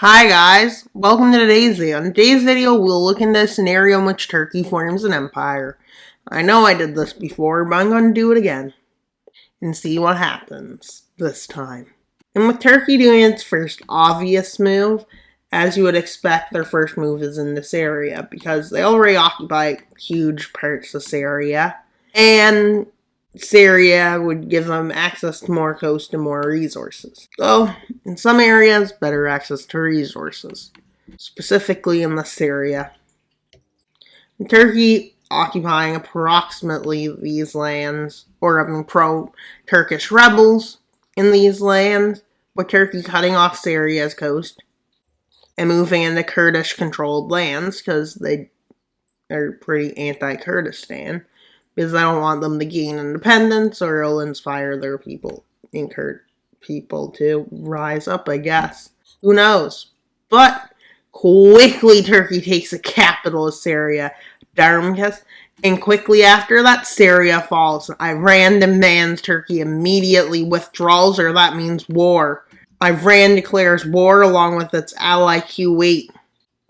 Hi guys, welcome to today's video. In today's video, we'll look into a scenario in which Turkey forms an empire. I know I did this before, but I'm going to do it again and see what happens this time. And with Turkey doing its first obvious move, as you would expect, their first move is in this area because they already occupy huge parts of Syria, and Syria would give them access to more coast and more resources. So, in some areas, better access to resources, specifically in this area. And Turkey occupying approximately these lands, or having pro-Turkish rebels in these lands, with Turkey cutting off Syria's coast and moving into Kurdish-controlled lands, because they are pretty anti-Kurdistan, because I don't want them to gain independence, or it'll inspire their people to rise up, I guess. Who knows? But quickly Turkey takes the capital of Syria, Damascus, and quickly after that, Syria falls. Iran demands Turkey immediately withdraws, or that means war. Iran declares war along with its ally Kuwait.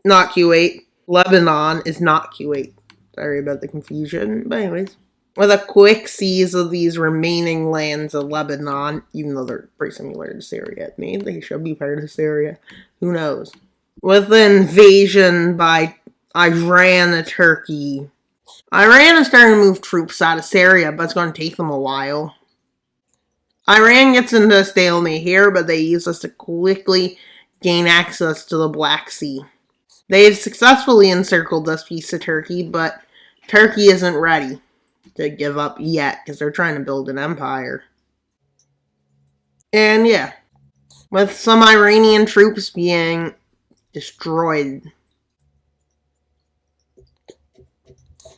Not Kuwait. Lebanon is not Kuwait. Sorry about the confusion, but anyways. With a quick seize of these remaining lands of Lebanon, even though they're pretty similar to Syria, maybe they should be part of Syria. Who knows? With the invasion by Iran to Turkey, Iran is starting to move troops out of Syria, but it's going to take them a while. Iran gets into a stalemate here, but they use this to quickly gain access to the Black Sea. They've successfully encircled this piece of Turkey, but Turkey isn't ready to give up yet, because they're trying to build an empire. And yeah, with some Iranian troops being destroyed.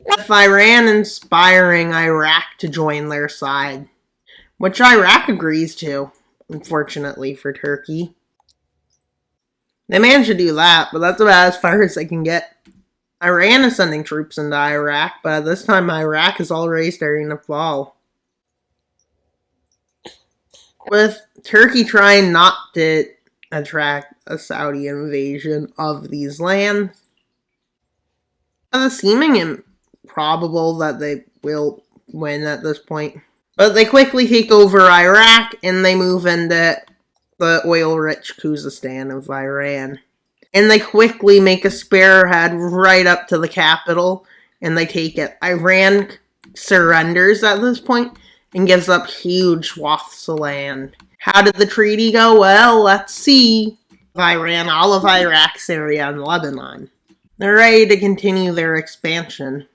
With Iran inspiring Iraq to join their side, which Iraq agrees to, unfortunately for Turkey. They managed to do that, but that's about as far as they can get. Iran is sending troops into Iraq, but at this time Iraq is already starting to fall. With Turkey trying not to attract a Saudi invasion of these lands, it's seeming improbable that they will win at this point. But they quickly take over Iraq, and they move into the oil-rich Khuzestan of Iran. And they quickly make a spearhead right up to the capital, and they take it. Iran surrenders at this point and gives up huge swaths of land. How did the treaty go? Well, let's see. Iran, all of Iraq, Syria, and Lebanon. They're ready to continue their expansion.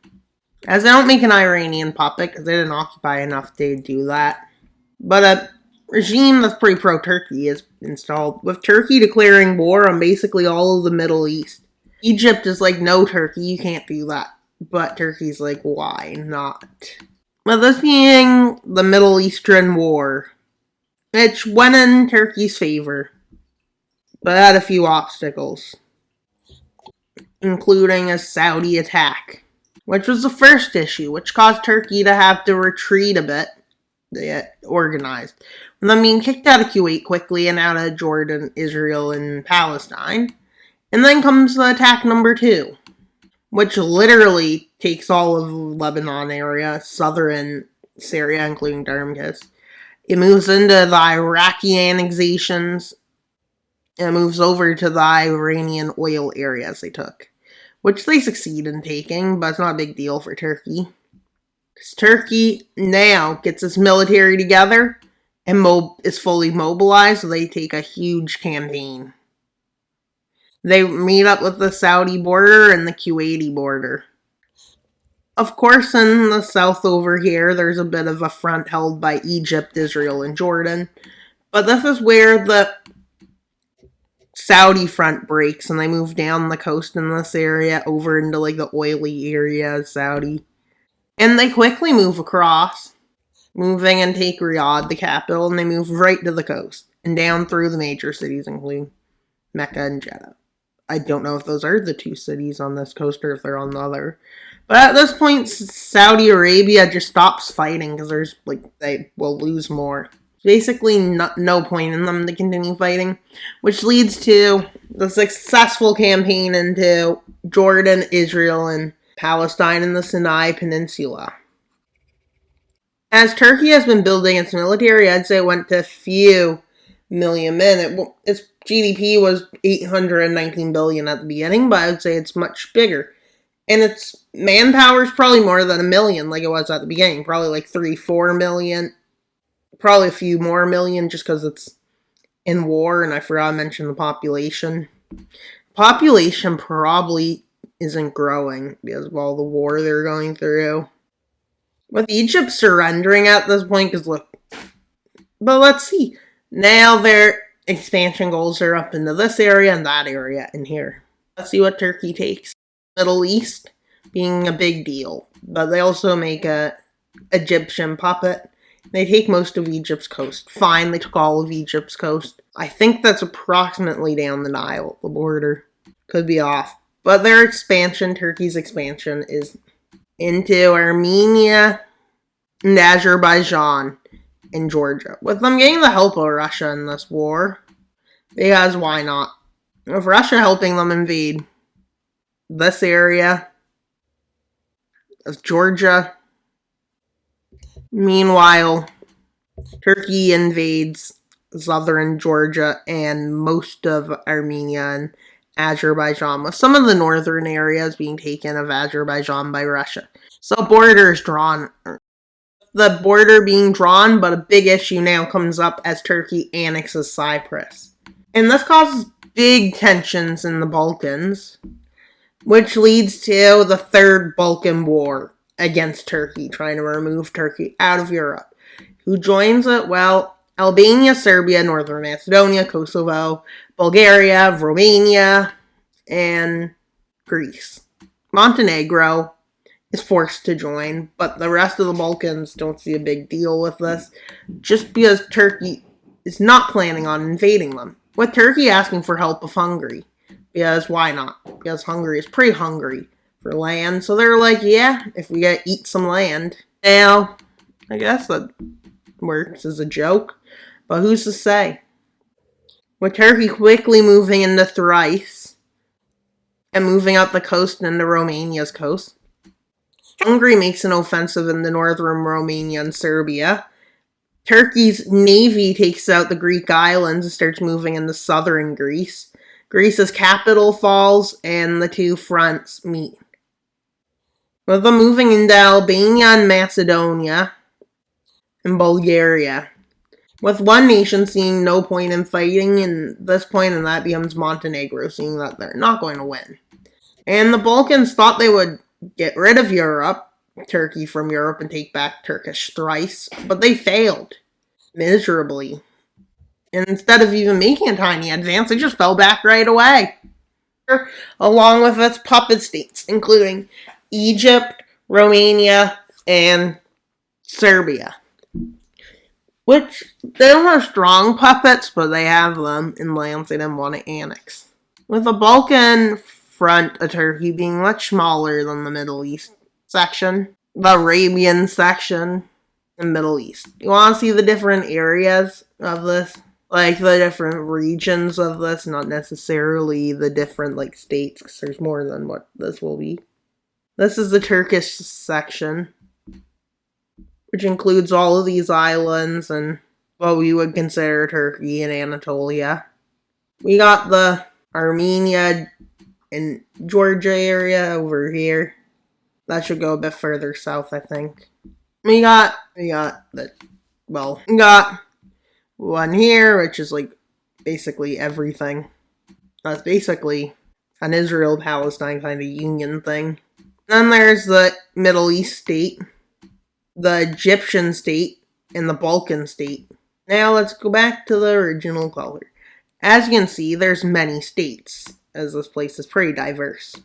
As they don't make an Iranian puppet, because they didn't occupy enough to do that. But a regime that's pretty pro-Turkey is installed, with Turkey declaring war on basically all of the Middle East. Egypt is like, no, Turkey, you can't do that. But Turkey's like, why not? Well, this being the Middle Eastern War, which went in Turkey's favor, but had a few obstacles, including a Saudi attack, which was the first issue, which caused Turkey to have to retreat a bit. They get organized. With them being kicked out of Kuwait quickly and out of Jordan, Israel, and Palestine. And then comes the attack number 2, which literally takes all of Lebanon area, southern Syria, including Damascus. It moves into the Iraqi annexations, and moves over to the Iranian oil areas they took, which they succeed in taking, but it's not a big deal for Turkey. Because Turkey now gets its military together and is fully mobilized, so they take a huge campaign. They meet up with the Saudi border and the Kuwaiti border. Of course, in the south over here, there's a bit of a front held by Egypt, Israel, and Jordan. But this is where the Saudi front breaks, and they move down the coast in this area over into like the oily area of Saudi. And they quickly move across, moving and take Riyadh, the capital, and they move right to the coast and down through the major cities, including Mecca and Jeddah. I don't know if those are the 2 cities on this coast or if they're on the other. But at this point, Saudi Arabia just stops fighting because they will lose more. Basically, no point in them to continue fighting, which leads to the successful campaign into Jordan, Israel, and Palestine and the Sinai Peninsula. As Turkey has been building its military, I'd say it went to a few million men. Its GDP was 819 billion at the beginning, but I would say it's much bigger. And its manpower is probably more than a million, like it was at the beginning. Probably like 3-4 million. Probably a few more million just because it's in war, and I forgot to mention the population. Population probably isn't growing because of all the war they're going through. With Egypt surrendering at this point, because look, but let's see. Now their expansion goals are up into this area and that area and here. Let's see what Turkey takes. Middle East being a big deal, but they also make a Egyptian puppet. They take most of Egypt's coast. Fine, they took all of Egypt's coast. I think that's approximately down the Nile, the border. Could be off. But their expansion, Turkey's expansion, is into Armenia and Azerbaijan and Georgia. With them getting the help of Russia in this war, because why not? With Russia helping them invade this area of Georgia, meanwhile, Turkey invades southern Georgia and most of Armenia and Azerbaijan, with some of the northern areas being taken of Azerbaijan by Russia. So border is drawn. The border being drawn, but a big issue now comes up as Turkey annexes Cyprus. And this causes big tensions in the Balkans, which leads to the Third Balkan War against Turkey, trying to remove Turkey out of Europe. Who joins it? Well, Albania, Serbia, Northern Macedonia, Kosovo, Bulgaria, Romania, and Greece. Montenegro is forced to join, but the rest of the Balkans don't see a big deal with this, just because Turkey is not planning on invading them. With Turkey asking for help of Hungary. Because why not? Because Hungary is pretty hungry for land. So they're like, yeah, if we gotta eat some land. Now, I guess that works as a joke. But who's to say? With Turkey quickly moving into Thrace and moving up the coast into Romania's coast, Hungary makes an offensive in the northern Romania and Serbia. Turkey's navy takes out the Greek islands and starts moving into southern Greece. Greece's capital falls, and the two fronts meet. With them moving into Albania and Macedonia and Bulgaria. With one nation seeing no point in fighting in this point, and that becomes Montenegro, seeing that they're not going to win. And the Balkans thought they would get rid of Europe, Turkey from Europe, and take back Turkish Thrace, but they failed miserably. And instead of even making a tiny advance, they just fell back right away. Along with its puppet states, including Egypt, Romania, and Serbia. Which, they don't have strong puppets, but they have them in lands they didn't want to annex. With the Balkan front of Turkey being much smaller than the Middle East section, the Arabian section, and Middle East. You want to see the different areas of this? Like, the different regions of this, not necessarily the different, like, states, because there's more than what this will be. This is the Turkish section, which includes all of these islands and what we would consider Turkey and Anatolia. We got the Armenia and Georgia area over here. That should go a bit further south, I think. We got one here, which is like basically everything. That's basically an Israel-Palestine kind of union thing. Then there's the Middle East state, the Egyptian state, and the Balkan state. Now let's go back to the original color. As you can see, there's many states, as this place is pretty diverse.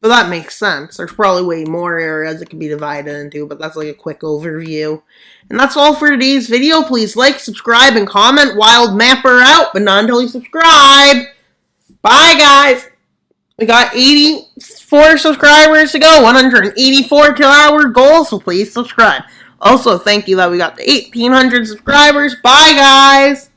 But that makes sense. There's probably way more areas it could be divided into, but that's like a quick overview. And that's all for today's video. Please like, subscribe, and comment. Wild Mapper out, but not until you subscribe. Bye, guys. We got 84 subscribers to go, 184 to our goal, so please subscribe. Also, thank you that we got to 1,800 subscribers. Bye, guys.